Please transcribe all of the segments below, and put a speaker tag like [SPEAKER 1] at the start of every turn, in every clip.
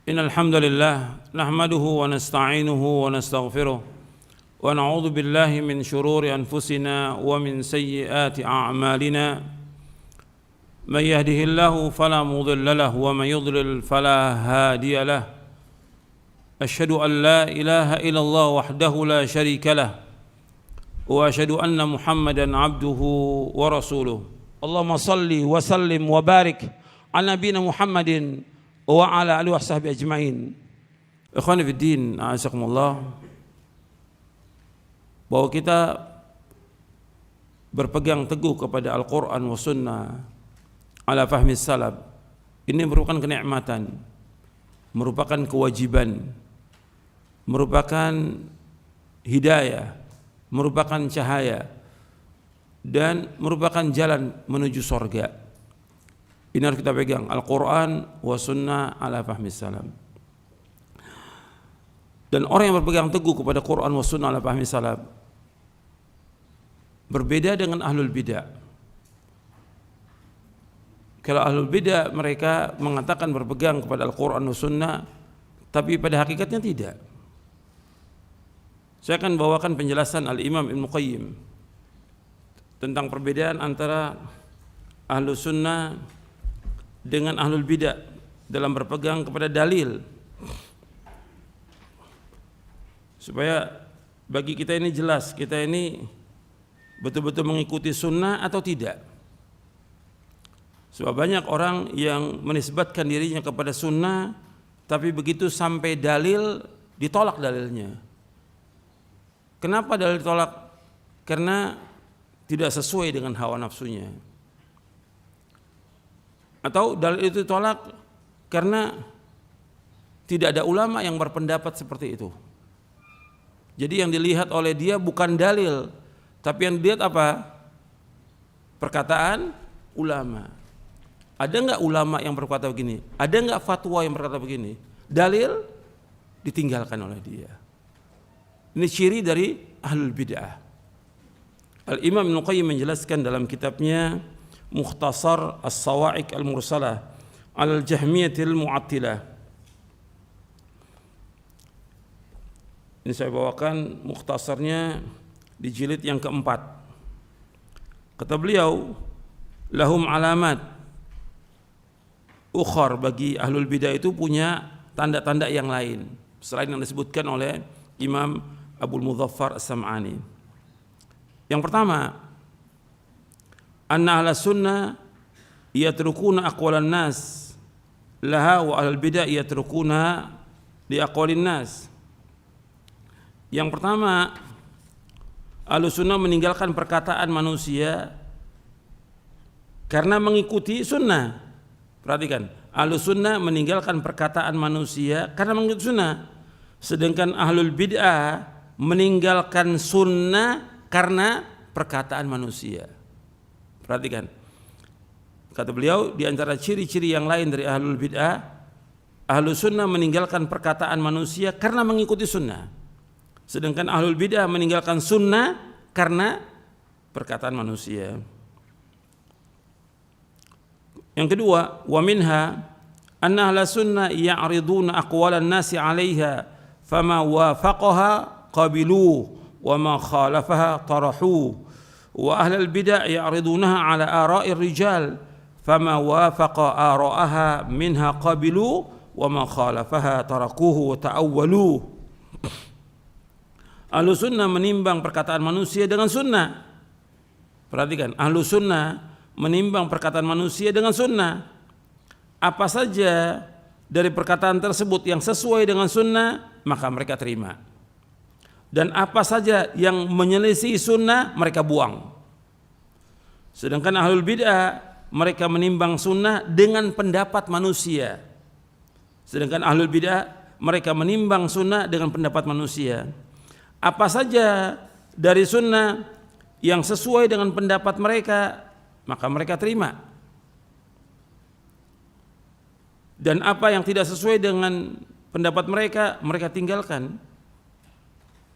[SPEAKER 1] إن الحمد لله نحمده ونستعينه ونستغفره ونعوذ بالله من شرور أنفسنا ومن سيئات أعمالنا من يهده الله فلا مضل له ومن يضلل فلا هادي له أشهد أن لا إله إلا الله وحده لا شريك له وأشهد أن محمدا عبده ورسوله اللهم صل وسلم وبارك على نبينا محمد وعلى آله وصحبه أجمعين. Ikhwani fi din, a'azakumullah, bahwa kita berpegang teguh kepada Al-Quran wa Sunnah ala fahmi salaf ini merupakan kenikmatan, merupakan kewajiban, merupakan hidayah, merupakan cahaya, dan merupakan jalan menuju surga. Ini harus kita pegang, Al-Quran wa Sunnah ala fahmi salaf. Dan orang yang berpegang teguh kepada Quran wa Sunnah ala fahmi salaf berbeda dengan ahlul bidah. Kalau ahlul bidah mereka mengatakan berpegang kepada Al-Quran wa Sunnah, tapi pada hakikatnya tidak. Saya akan bawakan penjelasan Al-Imam Ibnu Qayyim tentang perbedaan antara ahlus sunnah dengan ahlul bidah dalam berpegang kepada dalil, supaya bagi kita ini jelas, kita ini betul-betul mengikuti sunnah atau tidak. Sebab banyak orang yang menisbatkan dirinya kepada sunnah, tapi begitu sampai dalil ditolak dalilnya. Kenapa dalil ditolak? Karena tidak sesuai dengan hawa nafsunya. Atau dalil itu ditolak karena tidak ada ulama yang berpendapat seperti itu. Jadi yang dilihat oleh dia bukan dalil, tapi yang dilihat apa? Perkataan ulama. Ada enggak ulama yang berkata begini? Ada enggak fatwa yang berkata begini? Dalil ditinggalkan oleh dia. Ini ciri dari ahlul bid'ah. Al-Imam Ibnu Qayyim menjelaskan dalam kitabnya Mukhtasar As-Sawa'iq Al-Mursalah Al-Jahmiyatil Mu'attilah. Ini saya bawakan mukhtasarnya di jilid yang keempat. Kata beliau, lahum alamat ukhar, bagi ahlul bidah itu punya tanda-tanda yang lain selain yang disebutkan oleh Imam Abul Mudzaffar As-Sam'ani. Yang pertama, anna ahla sunnah yatrukuna aqwalan nas laha wa ahlul bidah yatrukuna li aqwalin nas. Yang pertama, ahlu sunnah meninggalkan perkataan manusia karena mengikuti sunnah. Perhatikan, ahlu sunnah meninggalkan perkataan manusia karena mengikuti sunnah. Sedangkan ahlul bid'ah meninggalkan sunnah karena perkataan manusia. Perhatikan, kata beliau, di antara ciri-ciri yang lain dari ahlul bid'ah, ahlu sunnah meninggalkan perkataan manusia karena mengikuti sunnah. Sedangkan ahlul bid'ah meninggalkan sunnah karena perkataan manusia. Yang kedua, wa minha anna ahla sunnah ya'riduna aqwalan nasi 'alaiha fama wafaqaha qabiluhu wa ma khalafaha tarahuhu wa ahlul bid'ah ya'ridunaha 'ala ara'ir rijal fama wafaqa ara'aha minha qabilu wa ma khalafaha tarakuhu wa ta'awwalu. Ahlu sunnah menimbang perkataan manusia dengan sunnah. Perhatikan, ahlu sunnah menimbang perkataan manusia dengan sunnah. Apa saja dari perkataan tersebut yang sesuai dengan sunnah, maka mereka terima. Dan apa saja yang menyelisih sunnah, mereka buang. Sedangkan ahlul bid'ah, mereka menimbang sunnah dengan pendapat manusia. Sedangkan ahlul bid'ah, mereka menimbang sunnah dengan pendapat manusia. Apa saja dari sunnah yang sesuai dengan pendapat mereka, maka mereka terima. Dan apa yang tidak sesuai dengan pendapat mereka, mereka tinggalkan.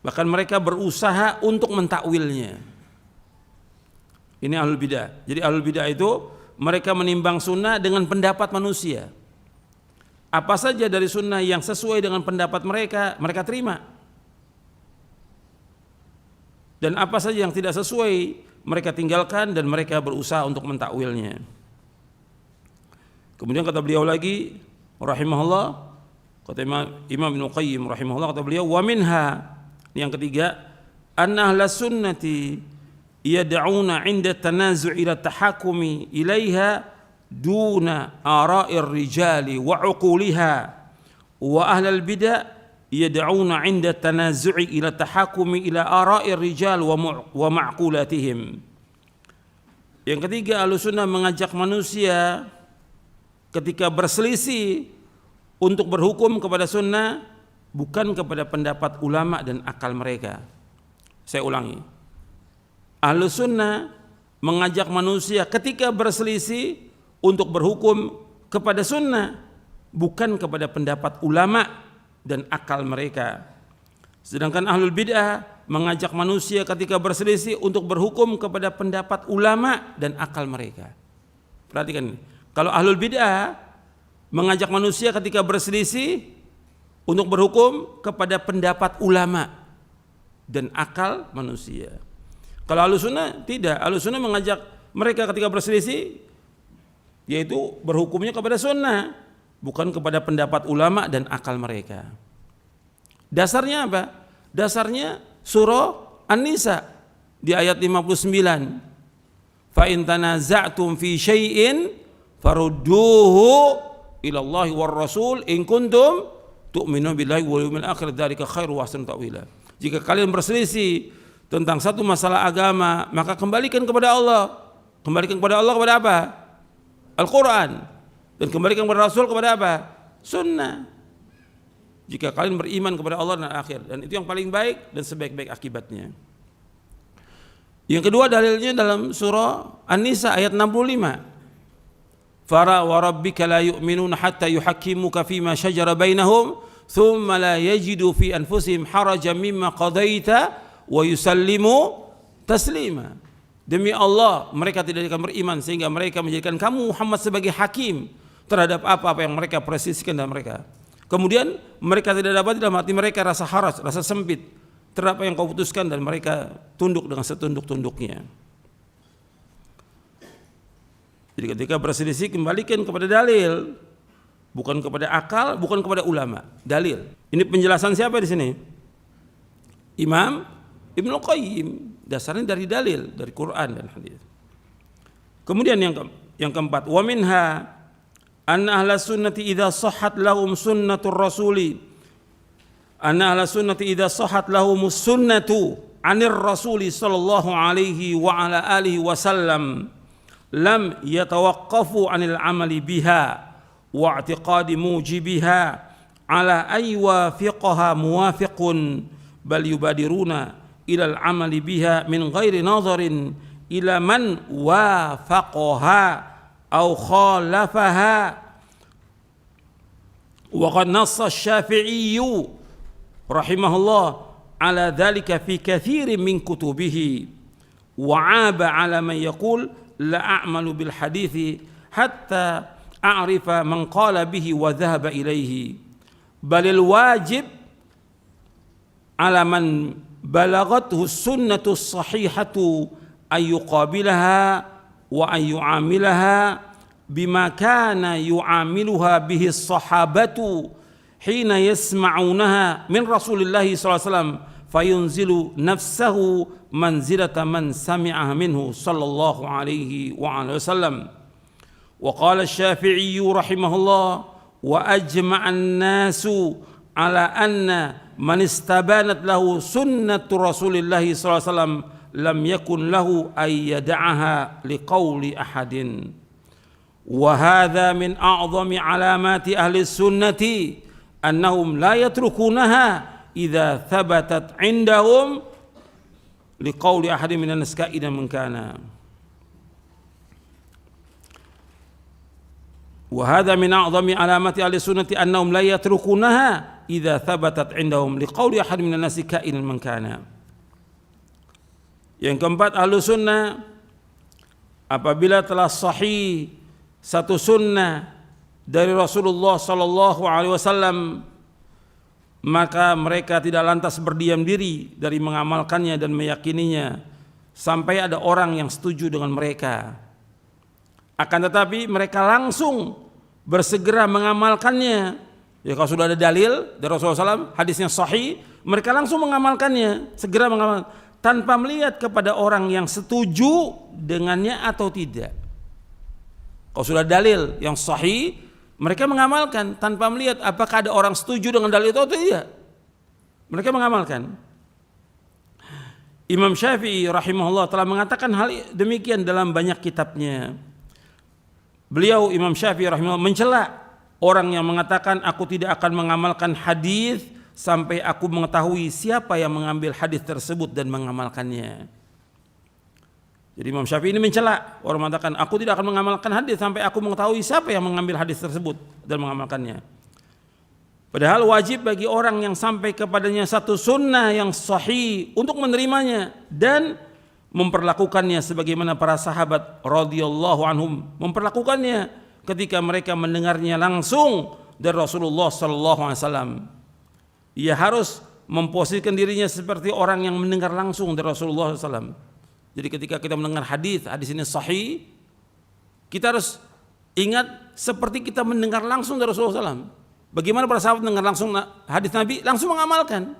[SPEAKER 1] Bahkan mereka berusaha untuk mentakwilnya. Ini ahlul bidah. Jadi ahlul bidah itu mereka menimbang sunnah dengan pendapat manusia. Apa saja dari sunnah yang sesuai dengan pendapat mereka, mereka terima. Dan apa saja yang tidak sesuai, mereka tinggalkan dan mereka berusaha untuk mentakwilnya. Kemudian kata beliau lagi, rahimahullah, kata Imam Ibnu Qayyim rahimahullah, kata beliau, wa minha, yang ketiga, anna ahla sunnati yad'una 'inda tanazu' ila tahakumi ilaiha duna ara'ir rijali wa 'uquliha, wa ahlal bid'ah yad'una 'inda tanazu'i ila tahakumi ila ara'ir rijal wa ma'qulatihim. Yang ketiga, Ahlussunnah mengajak manusia ketika berselisih untuk berhukum kepada sunnah bukan kepada pendapat ulama dan akal mereka. Saya ulangi, Ahlussunnah mengajak manusia ketika berselisih untuk berhukum kepada sunnah bukan kepada pendapat ulama dan akal mereka. Sedangkan ahlul bid'ah mengajak manusia ketika berselisih untuk berhukum kepada pendapat ulama dan akal mereka. Perhatikan, kalau ahlul bid'ah mengajak manusia ketika berselisih untuk berhukum kepada pendapat ulama dan akal manusia. Kalau Ahlussunnah tidak, Ahlussunnah mengajak mereka ketika berselisih yaitu berhukumnya kepada sunnah, bukan kepada pendapat ulama dan akal mereka. Dasarnya apa? Dasarnya surah An-Nisa di ayat 59. Fa in tanaza'tum fi syai'in farudduhu ila Allah war Rasul in kuntum tu'minuna billahi wal yawmil akhir dzalika khairu wa ahsanu ta'wila. Jika kalian berselisih tentang satu masalah agama, maka kembalikan kepada Allah. Kembalikan kepada Allah kepada apa? Al-Quran. Dan kembalikan kepada Rasul kepada apa? Sunnah. Jika kalian beriman kepada Allah dan akhir, dan itu yang paling baik dan sebaik-baik akibatnya. Yang kedua dalilnya dalam surah An-Nisa ayat 65. Fara wa rabbika la yu'minuna hatta yuhakkimuka fima shajara bainahum thumma la yajidu fi anfusihim harajan mimma qadaita wa yusallimu taslima. Demi Allah, mereka tidak akan beriman sehingga mereka menjadikan kamu Muhammad sebagai hakim terhadap apa-apa yang mereka presisikan dalam mereka. Kemudian mereka tidak dapat dalam hati mereka rasa haraj, rasa sempit terhadap apa yang kau putuskan, dan mereka tunduk dengan setunduk-tunduknya. Jadi ketika berselisih, kembalikan kepada dalil, bukan kepada akal, bukan kepada ulama. Dalil. Ini penjelasan siapa di sini? Imam Ibnu Qayyim. Dasarnya dari dalil, dari Quran dan hadis. Kemudian yang keempat, wa minha anna ahla sunnati idza sahhat lahum sunnatur rasuli, anna ahla sunnati idza sahhat lahum sunnatu anir rasuli sallallahu alaihi wa ala alihi wasallam lam yatawaqqafu anil amali biha wa i'tiqadi mujibiha ala ay wafiqaha muwafiqun bal yubadiruna ila al-amali biha min ghairi nadharin ila man wafaqaha aw khalafaha. Wa qad nassa asy-Syafi'i rahimahullah ala dhalika fi katsirin min kutubihi wa 'aba ala man yaqul la a'malu bil hadithi hatta a'rifa man qala bihi wa dhahaba ilayhi balil wajib ala man balaghathu sunnatu sahihatu ay yuqabilaha wa ay yu'amilaha bima kana yu'amiluha bihi as-sahabatu hina yasma'unaha min Rasulillah sallallahu alaihi wasallam fayunzilu nafsahu manzilata man sami'aha minhu sallallahu alaihi wa alihi wasallam. Wa qala asy-Syafi'i rahimahullah wa ajma'an nasu ala anna man istabanat lahu sunnatu Rasulillah sallallahu alaihi wasallam lam yakun lahu ay yad'aha liqauli ahadin. Wa hadha min a'zami alamati ahli sunnati annahum la yatrukunaha idza thabatat 'indahum liqauli ahadin minan nas ka'idan man kana. Wa hadha min a'zami alamati ahli sunnati annahum la yatrukunaha idza thabatat 'indahum liqauli ahadin minan nas ka'idan man kana. Yang keempat, ahlu sunnah apabila telah sahih satu sunnah dari Rasulullah sallallahu alaihi wasallam, maka mereka tidak lantas berdiam diri dari mengamalkannya dan meyakininya sampai ada orang yang setuju dengan mereka. Akan tetapi mereka langsung bersegera mengamalkannya. Ya, kalau sudah ada dalil dari Rasulullah SAW, hadisnya sahih, mereka langsung mengamalkannya, segera mengamalkan, tanpa melihat kepada orang yang setuju dengannya atau tidak. Kalau sudah dalil yang sahih, mereka mengamalkan tanpa melihat apakah ada orang setuju dengan dalil itu atau tidak. Mereka mengamalkan. Imam Syafi'i rahimahullah telah mengatakan hal demikian dalam banyak kitabnya. Beliau Imam Syafi'i rahimahullah mencela orang yang mengatakan aku tidak akan mengamalkan hadis sampai aku mengetahui siapa yang mengambil hadis tersebut dan mengamalkannya. Jadi Imam Syafi'i ini mencela orang mengatakan aku tidak akan mengamalkan hadis sampai aku mengetahui siapa yang mengambil hadis tersebut dan mengamalkannya. Padahal wajib bagi orang yang sampai kepadanya satu sunnah yang sahih untuk menerimanya dan memperlakukannya sebagaimana para sahabat radhiyallahu anhum memperlakukannya ketika mereka mendengarnya langsung dari Rasulullah sallallahu alaihi wasallam. Ia harus memposisikan dirinya seperti orang yang mendengar langsung dari Rasulullah sallallahu alaihi wasallam. Jadi ketika kita mendengar hadis ini sahih, kita harus ingat seperti kita mendengar langsung dari Rasulullah SAW. Bagaimana para sahabat mendengar langsung hadis Nabi, langsung mengamalkan.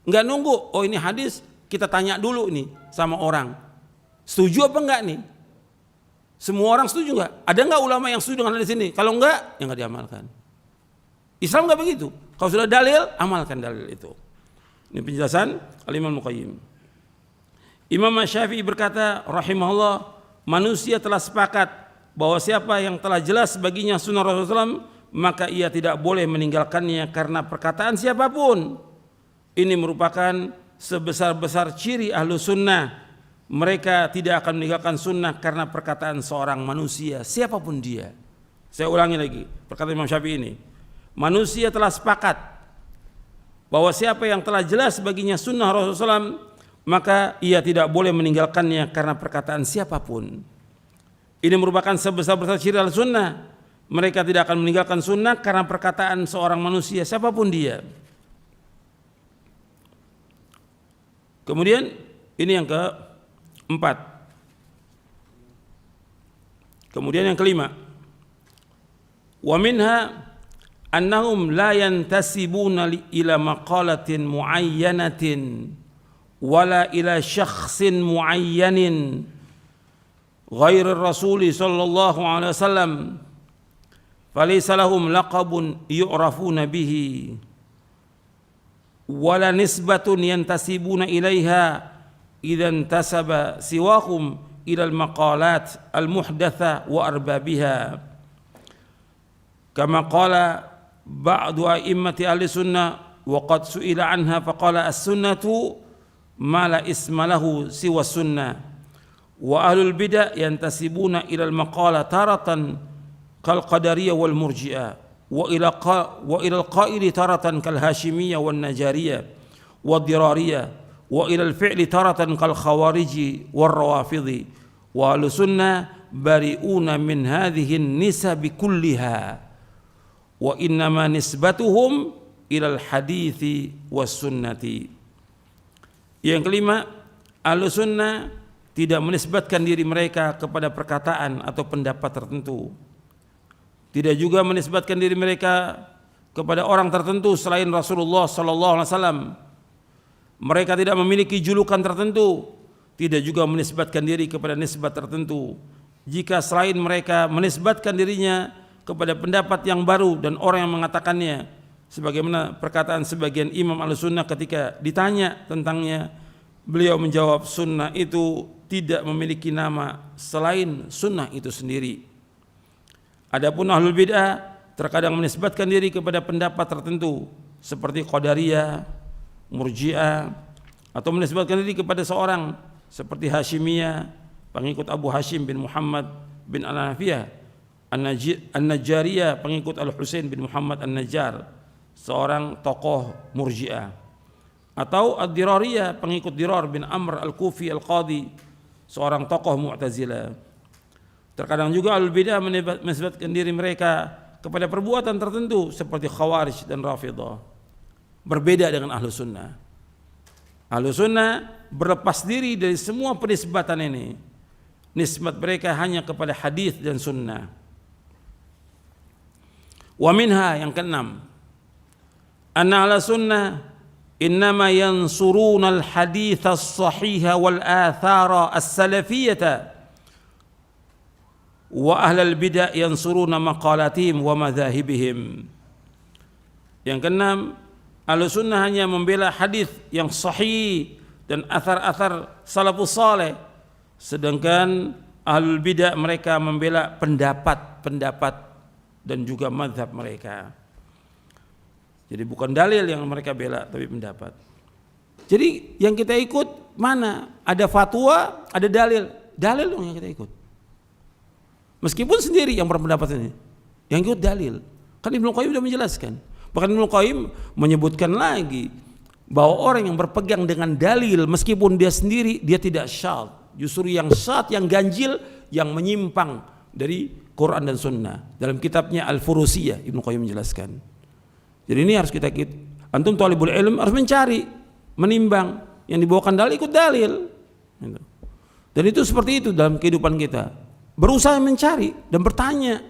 [SPEAKER 1] Enggak nunggu, oh ini hadis, kita tanya dulu nih sama orang. Setuju apa enggak nih? Semua orang setuju enggak? Ada enggak ulama yang setuju dengan hadis ini? Kalau enggak, ya enggak diamalkan. Islam enggak begitu. Kalau sudah dalil, amalkan dalil itu. Ini penjelasan Al-Imam Al-Qayyim. Imam Syafi'i berkata rahimahullah, manusia telah sepakat bahwa siapa yang telah jelas baginya sunnah Rasulullah SAW, maka ia tidak boleh meninggalkannya karena perkataan siapapun. Ini merupakan sebesar-besar ciri ahlu sunnah. Mereka tidak akan meninggalkan sunnah karena perkataan seorang manusia, siapapun dia. Saya ulangi lagi perkataan Imam Syafi'i ini. Manusia telah sepakat bahwa siapa yang telah jelas baginya sunnah Rasulullah SAW, maka ia tidak boleh meninggalkannya karena perkataan siapapun. Ini merupakan sebesar-besar ciri al-sunnah. Mereka tidak akan meninggalkan sunnah karena perkataan seorang manusia, siapapun dia. Kemudian ini yang keempat. Kemudian yang kelima. Wa minha annahum la yantasibuna ila maqalatin muayyanatin wala ila syakhsin muayyanin ghairi rasuli sallallahu alaihi wasallam falaysa lahum laqabun yu'rafuna bihi wala nisbatun yantasibuna ilaiha idza intasaba siwahum ila al-maqalat al-muhdatha wa arbabiha kama qala ba'du a'immati ahli sunnah wa qad su'ila anha faqala as-sunnatu ma la isma lahu siwa sunnah wa ahlul bid'ah yantasibuna ila al-maqala taratan kal qadariyah wal murji'ah wa ila al-qaili taratan kal hashimiyah wan najariyah wad dirariyah wa ila al-fi'li taratan kal khawariji war rawafidhi wa ahlus sunnah bari'una min hadhihi an-nisab kulliha wa innama nisbatuhum ila al-hadithi was sunnati. Yang kelima, Ahlus Sunnah tidak menisbatkan diri mereka kepada perkataan atau pendapat tertentu. Tidak juga menisbatkan diri mereka kepada orang tertentu selain Rasulullah sallallahu alaihi wasallam. Mereka tidak memiliki julukan tertentu, tidak juga menisbatkan diri kepada nisbat tertentu. Jika selain mereka menisbatkan dirinya kepada pendapat yang baru dan orang yang mengatakannya, sebagaimana perkataan sebagian imam Ahlussunnah ketika ditanya tentangnya, beliau menjawab sunnah itu tidak memiliki nama selain sunnah itu sendiri. Adapun ahlul bid'ah terkadang menisbatkan diri kepada pendapat tertentu seperti Qadariyah, Murji'ah, atau menisbatkan diri kepada seorang seperti Hashimiyah, pengikut Abu Hashim bin Muhammad bin Al-Hanafiyah, An-Najjariyah, pengikut Al-Husain bin Muhammad An-Najjar, seorang tokoh Murji'ah, atau Ad-Dirariyah, pengikut Dirar bin Amr Al-Kufi Al-Qadi, seorang tokoh Mu'tazilah. Terkadang juga Ahlul Bidah menisbatkan diri mereka kepada perbuatan tertentu seperti Khawarij dan Rafidhah. Berbeda dengan Ahlu Sunnah. Ahlu Sunnah berlepas diri dari semua penisbatan ini. Nisbat mereka hanya kepada hadis dan sunnah. Wa minha, yang keenam, anna ahla sunnah innama yansuruna al-hadith as-sahiha wal athara as-salafiyata wa ahlal bid'ah yansuruna maqalatihim wa madhahibihim. Yang keenam, ahlu sunnah hanya membela hadis yang sahih dan athar-athar salafus saleh, sedangkan ahlul bidah mereka membela pendapat-pendapat dan juga mazhab mereka. Jadi bukan dalil yang mereka bela, tapi pendapat. Jadi yang kita ikut mana? Ada fatwa, ada dalil. Dalil dong yang kita ikut. Meskipun sendiri yang berpendapat ini, yang ikut dalil. Kan Ibnu Qayyim sudah menjelaskan. Bahkan Ibnu Qayyim menyebutkan lagi bahwa orang yang berpegang dengan dalil meskipun dia sendiri, dia tidak syadz. Justru yang syadz, yang ganjil, yang menyimpang dari Quran dan Sunnah. Dalam kitabnya Al-Furusiyah Ibnu Qayyim menjelaskan. Jadi ini harus kita antum thalibul ilm harus mencari, menimbang, yang dibawakan dalil ikut dalil. Dan itu seperti itu dalam kehidupan kita. Berusaha mencari dan bertanya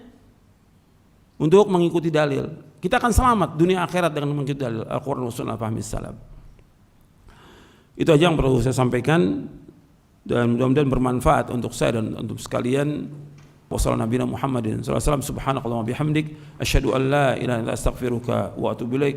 [SPEAKER 1] untuk mengikuti dalil. Kita akan selamat dunia akhirat dengan mengikuti dalil Al-Quran wa Sunnah fahmi salaf. Itu aja yang perlu saya sampaikan dan mudah-mudahan bermanfaat untuk saya dan untuk sekalian. Wassalamualaikum warahmatullahi wabarakatuh. Subhanakallahumma bihamdik asyhadu an la ilaha illa anta astaghfiruka wa atubu ilaik.